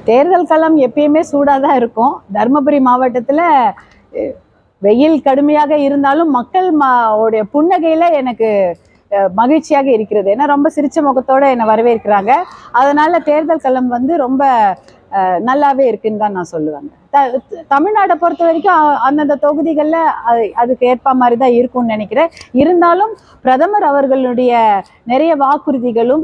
தேர்தல் களம் எப்பயுமே சூடாதான் இருக்கும். தருமபுரி மாவட்டத்துல வெயில் கடுமையாக இருந்தாலும் மக்கள் உடைய புன்னகையில எனக்கு மகிழ்ச்சியாக இருக்கிறது. ஏன்னா ரொம்ப சிரிச்ச முகத்தோட என்னை வரவேற்கிறாங்க. அதனால தேர்தல் களம் வந்து ரொம்ப நல்லாவே இருக்குன்னு தான் நான் சொல்லுவேங்க. தமிழ்நாட்டை பொறுத்த வரைக்கும் அந்தந்த தொகுதிகளில் அதுக்கு ஏற்ப மாதிரி தான் இருக்கும்னு நினைக்கிறேன். இருந்தாலும் பிரதமர் அவர்களுடைய நிறைய வாக்குறுதிகளும்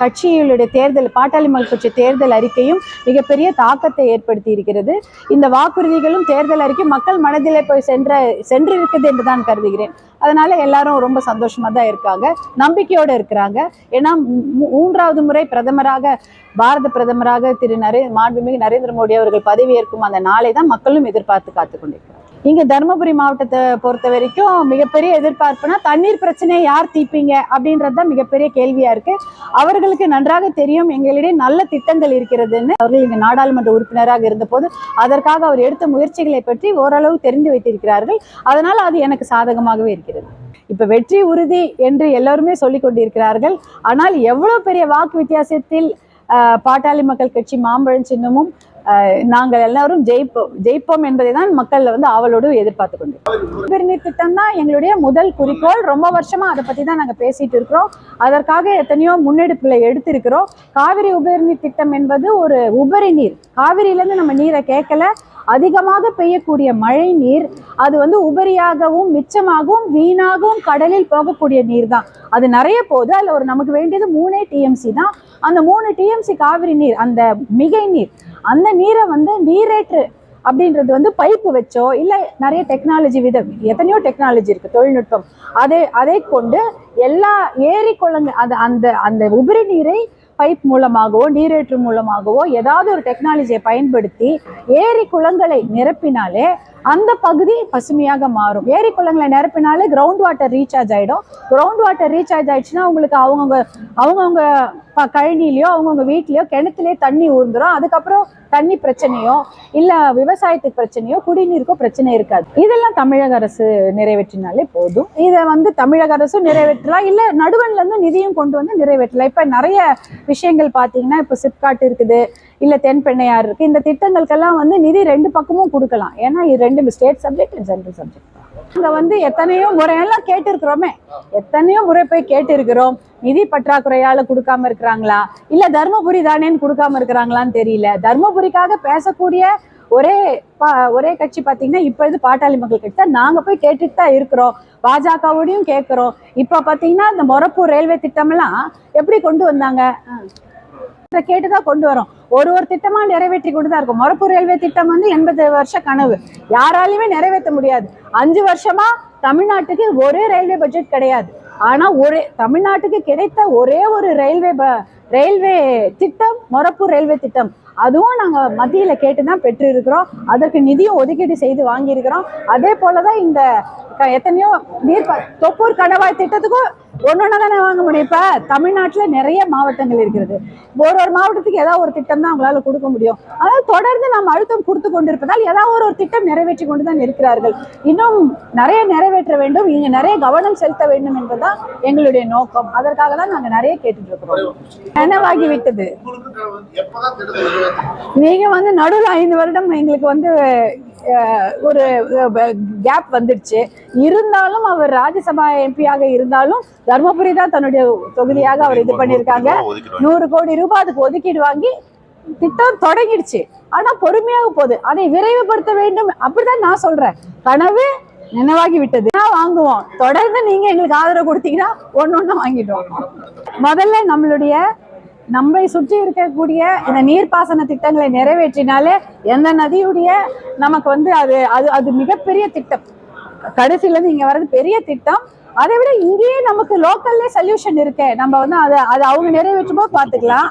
கட்சிகளுடைய தேர்தல் பாட்டாளி மக்கள் கட்சி தேர்தல் அறிக்கையும் மிகப்பெரிய தாக்கத்தை ஏற்படுத்தி இருக்கிறது. இந்த வாக்குறுதிகளும் தேர்தல் அறிக்கை மக்கள் மனதிலே போய் சென்றிருக்குது என்று தான் கருதுகிறேன். அதனால எல்லாரும் ரொம்ப சந்தோஷமா தான் இருக்காங்க, நம்பிக்கையோடு இருக்கிறாங்க. ஏன்னா 3வது முறை பிரதமராக பாரத பிரதமராக மாண்புமிகு நரேந்திர மோடி அவர்கள் பதவியேற்கும் அந்த நாளை தான் மக்களும் எதிர்பார்த்து காத்து கொண்டிருக்கிறார். இங்க தருமபுரி மாவட்டத்தை பொறுத்த வரைக்கும் மிகப்பெரிய எதிர்பார்ப்புனா தண்ணீர் பிரச்சனையை யார் தீர்ப்பீங்க அப்படின்றதுதான் மிகப்பெரிய கேள்வியா இருக்கு. அவர்களுக்கு நன்றாக தெரியும் எங்களிடையே நல்ல திட்டங்கள் இருக்கிறதுன்னு. அவர்கள் இங்க நாடாளுமன்ற உறுப்பினராக இருந்த போது அதற்காக அவர் எடுத்த முயற்சிகளை பற்றி ஓரளவு தெரிந்து வைத்திருக்கிறார்கள். அதனால அது எனக்கு சாதகமாகவே இருக்கிறது. இப்ப வெற்றி உறுதி என்று எல்லாருமே சொல்லிக் கொண்டிருக்கிறார்கள். ஆனால் எவ்வளவு பெரிய வாக்கு வித்தியாசத்தில் பாட்டாளி மக்கள் கட்சி மாம்பழம் சின்னமும் நாங்கள் எல்லாரும் ஜெயிப்போம் என்பதை தான் மக்கள் வந்து ஆவலோடு எதிர்பார்த்து கொண்டிருக்கோம். உபரிநீர் திட்டம் தான் எங்களுடைய முதல் குறிக்கோள். ரொம்ப வருஷமா அதை பத்தி தான் நாங்கள் பேசிட்டு இருக்கிறோம். அதற்காக எத்தனையோ முன்னெடுப்புகளை எடுத்திருக்கிறோம். காவிரி உபரிநீர் திட்டம் என்பது ஒரு உபரி நீர். காவிரியிலேருந்து நம்ம நீரை கேட்கல. அதிகமாக பெய்யக்கூடிய மழை நீர் அது வந்து உபரியாகவும் மிச்சமாகவும் வீணாகவும் கடலில் போகக்கூடிய நீர் தான். அது நிறைய போகுது. அதில் நமக்கு வேண்டியது 3 TMC தான். அந்த 3 TMC காவிரி நீர், அந்த மிகை நீர், அந்த நீரை வந்து நீரேற்று அப்படின்றது வந்து பைப்பு வச்சோ இல்லை நிறைய டெக்னாலஜி எத்தனையோ டெக்னாலஜி இருக்கு, தொழில்நுட்பம், அதை கொண்டு எல்லா ஏரி குளங்கள் அந்த உபரி நீரை பைப் மூலமாகவோ நீரேற்று மூலமாகவோ ஏதாவது ஒரு டெக்னாலஜியை பயன்படுத்தி ஏரி குளங்களை நிரப்பினாலே அந்த பகுதி பசுமையாக மாறும். ஏரி குளங்களை நிரப்பினாலே கிரவுண்ட் வாட்டர் ரீசார்ஜ் ஆகிடும். கிரவுண்ட் வாட்டர் ரீசார்ஜ் ஆயிடுச்சுன்னா உங்களுக்கு அவங்கவுங்க கழனிலையோ அவங்கவுங்க வீட்லையோ கிணத்துலேயே தண்ணி ஊர்ந்துடும். அதுக்கப்புறம் தண்ணி பிரச்சனையோ இல்லை விவசாயத்துக்கு பிரச்சனையோ குடிநீருக்கோ பிரச்சனை இருக்காது. இதெல்லாம் தமிழக அரசு நிறைவேற்றினாலே போதும். இதை வந்து தமிழக அரசும் நிறைவேற்றலாம், இல்லை நடுவன்ல இருந்து நிதியும் கொண்டு வந்து நிறைவேற்றலாம். இப்போ நிறைய விஷயங்கள் பார்த்தீங்கன்னா இப்போ சிப்காட் இருக்குது, இல்லை தென்பெண்ணையார் இருக்கு. இந்த திட்டங்களுக்கெல்லாம் வந்து நிதி 2 பக்கமும் கொடுக்கலாம். ஏன்னா இது 2 state subject and central subject. இங்க வந்து எத்தனையோ முறையெல்லாம் கேட்டு இருக்கிறோமே, எத்தனையோ முறை போய் கேட்டு இருக்கிறோம். நிதி பற்றாக்குறையால கொடுக்காம இருக்கிறாங்களா இல்ல தர்மபுரி தானேன்னு கொடுக்காம இருக்கிறாங்களான்னு தெரியல. தர்மபுரிக்காக பேசக்கூடிய ஒரே கட்சி பாத்தீங்கன்னா இப்ப இது பாட்டாளி மக்கள் கட்சி தான். நாங்க போய் கேட்டுட்டு தான் இருக்கிறோம், பாஜகவோடையும் கேட்கிறோம். இப்ப பாத்தீங்கன்னா இந்த மொரப்பூர் ரயில்வே திட்டம் எல்லாம் எப்படி கொண்டு வந்தாங்க, கேட்டுதான் கொண்டு வரோம். ஒரு திட்டமா நிறைவேற்றி கொண்டுதான் இருக்கும். மொரப்பூர் ரயில்வே திட்டம் வந்து 80 வருஷ கனவு, யாராலையுமே நிறைவேற்ற முடியாது. 5 வருஷமா தமிழ்நாட்டுக்கு ஒரே ரயில்வே பட்ஜெட் கிடையாது. ஆனா தமிழ்நாட்டுக்கு கிடைத்த ஒரே ஒரு ரயில்வே திட்டம் மொரப்பூர் ரயில்வே திட்டம். அதுவும் நாங்க மத்தியில கேட்டுதான் பெற்று இருக்கிறோம். அதற்கு நிதியும் ஒதுக்கீடு செய்து வாங்கி இருக்கிறோம். அதே போலதான் இந்த எத்தனையோ தொப்பூர் கணவாய் திட்டத்துக்கும் ஒன்னொன்னா தானே வாங்க முடியும். இப்ப தமிழ்நாட்டுல நிறைய மாவட்டங்கள் இருக்கிறது. ஒரு மாவட்டத்துக்கு ஏதாவது ஒரு திட்டம் தான் அவங்களால கொடுக்க முடியும். அதாவது தொடர்ந்து நம்ம அழுத்தம் கொடுத்து கொண்டிருப்பதால் ஏதாவது ஒரு திட்டம் நிறைவேற்றி கொண்டுதான் இருக்கிறார்கள். இன்னும் நிறைய நிறைவேற்ற வேண்டும், இங்க நிறைய கவனம் செலுத்த வேண்டும் என்பதுதான் எங்களுடைய நோக்கம். அதற்காக தான் நாங்க நிறைய கேட்டுட்டு இருக்கிறோம். என்னவாகி விட்டது, நீங்க வந்து நடுவில் 5 வருடம் எங்களுக்கு வந்து ஒரு கேப் வந்துடுச்சு. இருந்தாலும் அவர் ராஜ்யசபா எம்பியாக இருந்தாலும் தர்மபுரி தான் தன்னுடைய தொகுதியாக அவர் இது பண்ணியிருக்காங்க. 100 கோடி ரூபாய் அதுக்கு ஒதுக்கீடு வாங்கி திட்டம் தொடங்கிடுச்சு. ஆனா பொறுமையாக போகுது. அதை விரைவுபடுத்த வேண்டும் அப்படிதான் நான் சொல்றேன். கனவு நினைவாகி விட்டது. வாங்குவோம், தொடர்ந்து நீங்க எங்களுக்கு ஆதரவு கொடுத்தீங்கன்னா ஒன்னொன்னு வாங்கிடுவோம். முதல்ல நம்மை சுற்றி இருக்கக்கூடிய இந்த நீர்ப்பாசன திட்டங்களை நிறைவேற்றினாலே எந்த நதியுடைய நமக்கு வந்து அது மிகப்பெரிய திட்டம். கடைசியில இருந்து இங்க வர்றது பெரிய திட்டம். அதை விட இங்கேயே நமக்கு லோக்கல்லே சொல்யூஷன் இருக்கு. நம்ம வந்து அதை அவங்க நிறைவேற்றும் போது பாத்துக்கலாம்.